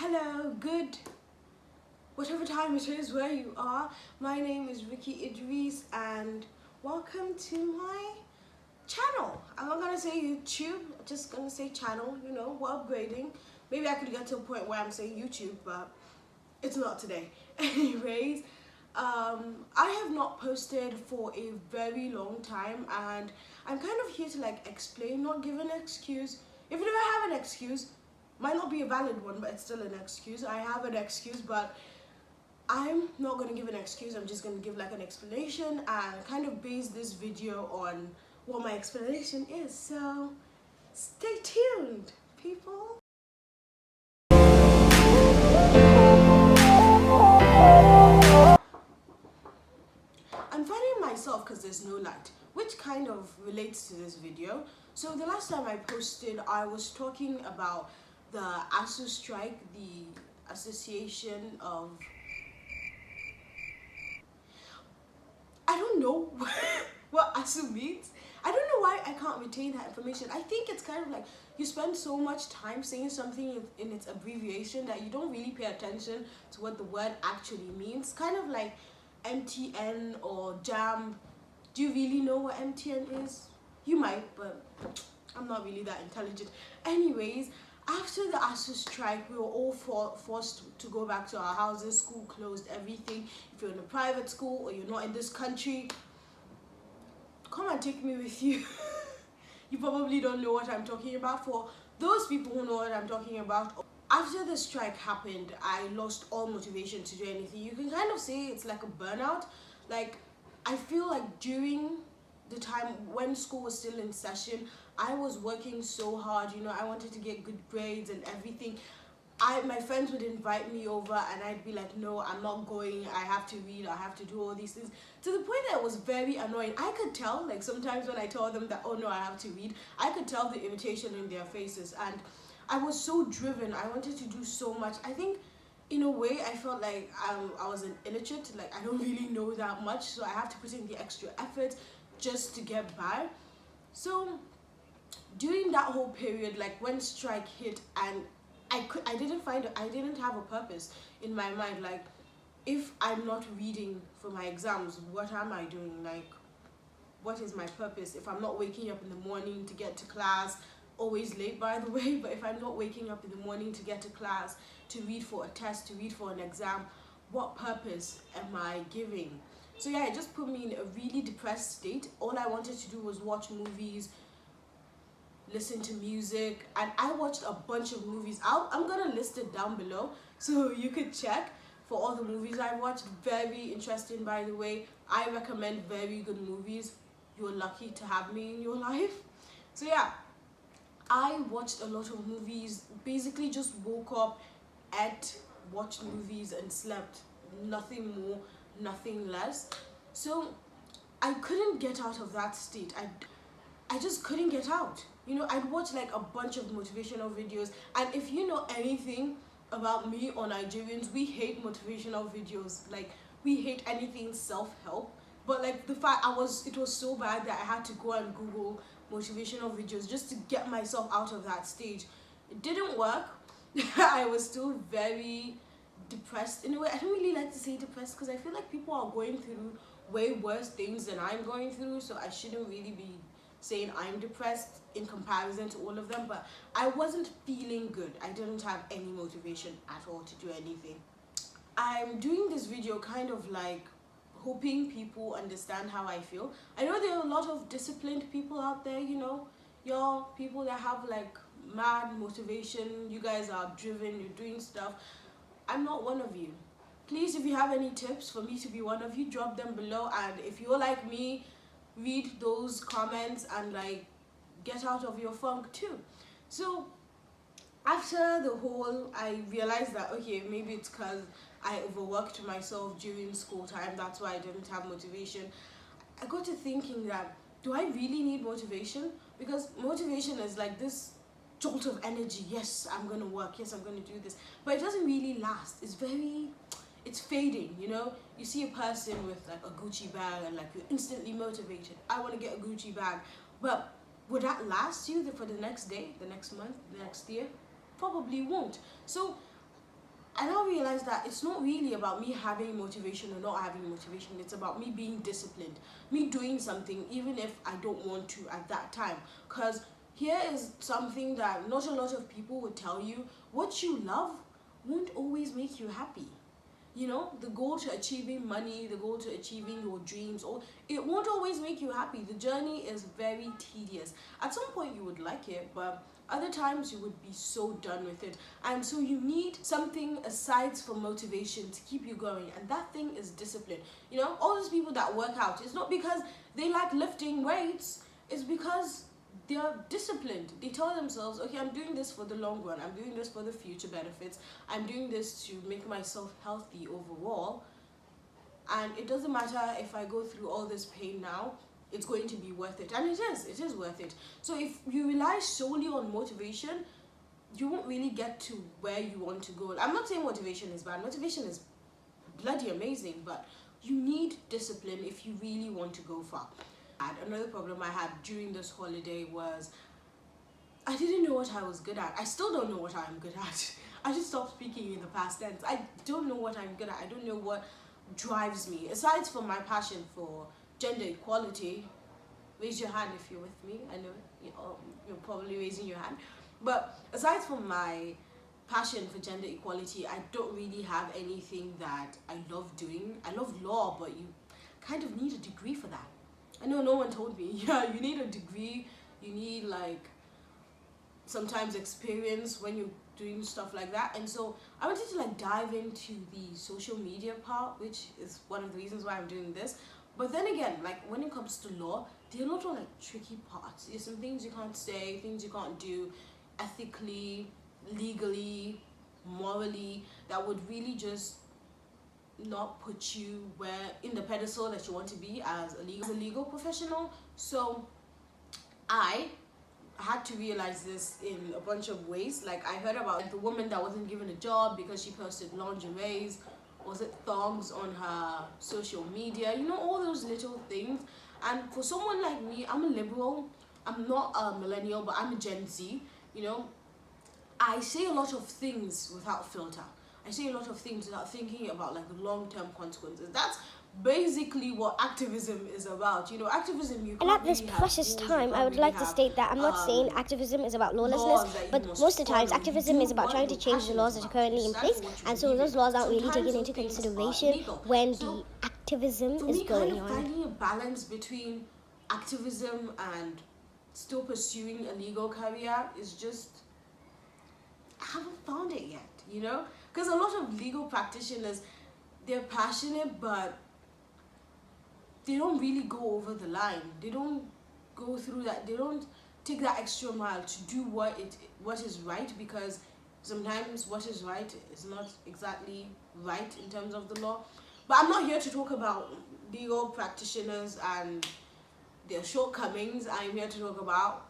Hello, good, whatever time it is where you are. My name is Rukayya Idris and welcome to my channel. I'm not gonna say YouTube, I'm just gonna say channel, we're upgrading. Maybe I could get to a point where I'm saying YouTube, but it's not today. Anyways, I have not posted for a very long time and I'm kind of here to explain, not give an excuse. Even if I have an excuse, might not be a valid one, but it's still an excuse. I have an excuse, but I'm not going to give an excuse. I'm just going to give an explanation and kind of base this video on what my explanation is. So stay tuned, people. I'm finding myself because there's no light, which kind of relates to this video. So the last time I posted, I was talking about the ASU strike, the Association of... I don't know what ASU means. I don't know why I can't retain that information. I think it's kind of like you spend so much time saying something in its abbreviation that you don't really pay attention to what the word actually means. Kind of like MTN or Jam. Do you really know what MTN is? You might, but I'm not really that intelligent. Anyways, after the ASU strike, we were all forced to go back to our houses. School closed, everything. If you're in a private school or you're not in this country, come and take me with you. You probably don't know what I'm talking about. For those people who know what I'm talking about, after the strike happened, I lost all motivation to do anything. You can kind of say it's like a burnout. I feel like during the time when school was still in session, I was working so hard, I wanted to get good grades and everything. My friends would invite me over and I'd be like, no, I'm not going, I have to read, I have to do all these things. To the point that it was very annoying. I could tell, sometimes when I told them that, oh no, I have to read, I could tell the irritation in their faces. And I was so driven, I wanted to do so much. I think in a way I felt like I was an illiterate, I don't really know that much, so I have to put in the extra effort just to get by. So during that whole period, when strike hit and I didn't have a purpose in my mind. If I'm not reading for my exams, what am I doing? What is my purpose? If I'm not waking up in the morning to get to class, always late by the way, but if I'm not waking up in the morning to get to class, to read for a test, to read for an exam, what purpose am I giving? So yeah, it just put me in a really depressed state. All I wanted to do was watch movies, listen to music, and I watched a bunch of movies. I'm gonna list it down below so you could check for all the movies I watched. Very interesting, by the way. I recommend very good movies. You're lucky to have me in your life. So yeah, I watched a lot of movies, basically just woke up, ate, watched movies and slept. Nothing more, nothing less. So I couldn't get out of that state. I just couldn't get out. I'd watch a bunch of motivational videos, and if you know anything about me or Nigerians, we hate motivational videos. We hate anything self-help. But the fact it was so bad that I had to go and Google motivational videos just to get myself out of that stage. It didn't work. I was still very depressed. In a way, I don't really like to say depressed because I feel like people are going through way worse things than I'm going through, so I shouldn't really be saying I'm depressed in comparison to all of them. But I wasn't feeling good. I didn't have any motivation at all to do anything. I'm doing this video kind of hoping people understand how I feel. I know there are a lot of disciplined people out there, y'all people that have mad motivation. You guys are driven, you're doing stuff. I'm not one of you. Please, if you have any tips for me to be one of you, drop them below. And if you're like me, read those comments and get out of your funk too. So after the whole, I realized that okay, maybe it's because I overworked myself during school time, that's why I didn't have motivation. I got to thinking that, do I really need motivation? Because motivation is this jolt of energy. Yes, I'm gonna work, yes, I'm gonna do this, but it doesn't really last. It's fading. You see a person with a Gucci bag and you're instantly motivated. I want to get a Gucci bag, but would that last you for the next day, the next month, the next year? Probably won't. So I now realize that it's not really about me having motivation or not having motivation. It's about me being disciplined, me doing something even if I don't want to at that time. Because here is something that not a lot of people would tell you: what you love won't always make you happy. You know, the goal to achieving money, the goal to achieving your dreams, or it won't always make you happy. The journey is very tedious. At some point you would like it, but other times you would be so done with it. And so you need something aside from motivation to keep you going, and that thing is discipline. You know, all those people that work out, it's not because they like lifting weights, it's because they're disciplined. They tell themselves, okay, I'm doing this for the long run, I'm doing this for the future benefits, I'm doing this to make myself healthy overall, and it doesn't matter if I go through all this pain now, it's going to be worth it. And it is worth it. So if you rely solely on motivation, you won't really get to where you want to go. I'm not saying motivation is bad. Motivation is bloody amazing, but you need discipline if you really want to go far. Another problem I had during this holiday was I didn't know what I was good at. I still don't know what I'm good at. I just stopped speaking in the past tense. I don't know what I'm good at. I don't know what drives me. Aside from my passion for gender equality, raise your hand if you're with me. I know you're probably raising your hand. But aside from my passion for gender equality, I don't really have anything that I love doing. I love law, but you kind of need a degree for that. I know no one told me. Yeah, you need a degree. You need like sometimes experience when you're doing stuff like that. And so I wanted to like dive into the social media part, which is one of the reasons why I'm doing this. But then again, like when it comes to law, there are a lot of like tricky parts. There's some things you can't say, things you can't do ethically, legally, morally, that would really just not put you where in the pedestal that you want to be as a legal professional. So I had to realize this in a bunch of ways. Like I heard about the woman that wasn't given a job because she posted lingeries, was it thongs on her social media, you know, all those little things. And for someone like me, I'm a liberal, I'm not a millennial, but I'm a Gen Z, you know. I say a lot of things without filter. I say a lot of things without thinking about like the long-term consequences. That's basically what activism is about. You know, activism, you And can't at this really precious have time, I would like to state that I'm not saying activism is about lawlessness, but most of the times activism is about trying to change the laws that are currently in place, and so those laws aren't really taken into consideration when the activism is going on. Finding a balance between activism and still pursuing a legal career is just, I haven't found it yet, you know? Because a lot of legal practitioners, they're passionate, but they don't really go over the line. They don't go through that. They don't take that extra mile to do what is right, because sometimes what is right is not exactly right in terms of the law. But I'm not here to talk about legal practitioners and their shortcomings. I'm here to talk about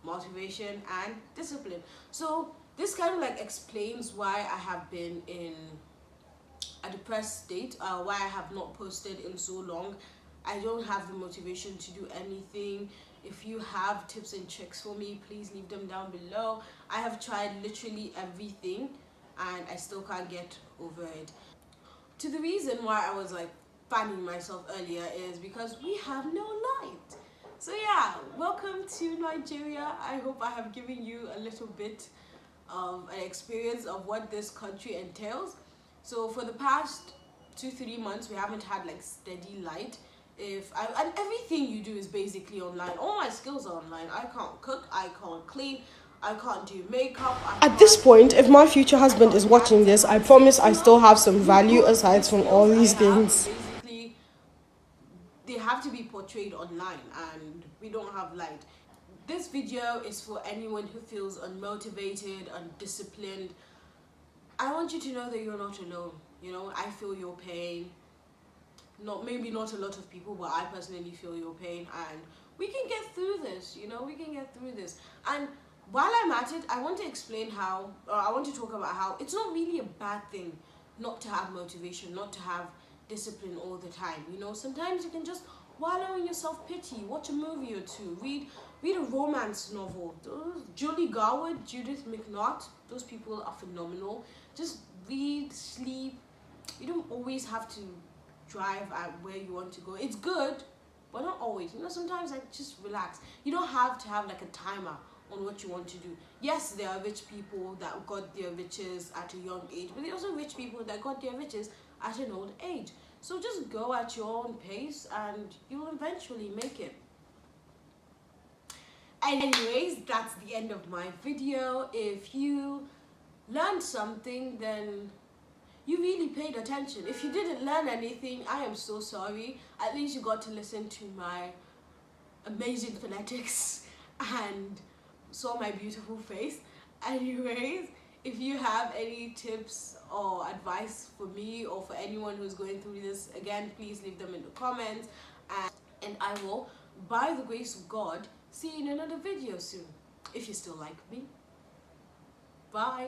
motivation and discipline. So this kind of like explains why I have been in a depressed state, why I have not posted in so long. I don't have the motivation to do anything. If you have tips and tricks for me, please leave them down below. I have tried literally everything and I still can't get over it. To the reason why I was like fanning myself earlier is because we have no light. So yeah, welcome to Nigeria. I hope I have given you a little bit of an experience of what this country entails. So for the past 2-3 months, we haven't had like steady light. And everything you do is basically online. All my skills are online. I can't cook, I can't clean, I can't do makeup. At this point, if my future husband is watching this, I promise I still have some value aside from all these things. Basically, they have to be portrayed online, and we don't have light. This video is for anyone who feels unmotivated, undisciplined. I want you to know that you're not alone. You know, I feel your pain. Maybe not a lot of people, but I personally feel your pain, and we can get through this. You know, we can get through this. And while I'm at it, I want to explain how, or I want to talk about how it's not really a bad thing not to have motivation, not to have discipline all the time. You know, sometimes you can just wallow in your self-pity, watch a movie or two, read a romance novel. Julie Garwood, Judith McNaught, those people are phenomenal. Just read, sleep. You don't always have to drive at where you want to go. It's good, but not always. You know, sometimes like just relax. You don't have to have like a timer on what you want to do. Yes, there are rich people that got their riches at a young age, but there are also rich people that got their riches at an old age. So just go at your own pace and you'll eventually make it. Anyways, that's the end of my video. If you learned something, then you really paid attention. If you didn't learn anything, I am so sorry. At least you got to listen to my amazing phonetics and saw my beautiful face. Anyways, if you have any tips or advice for me or for anyone who's going through this, again, please leave them in the comments. And I will, by the grace of God, see you in another video soon. If you still like me. Bye.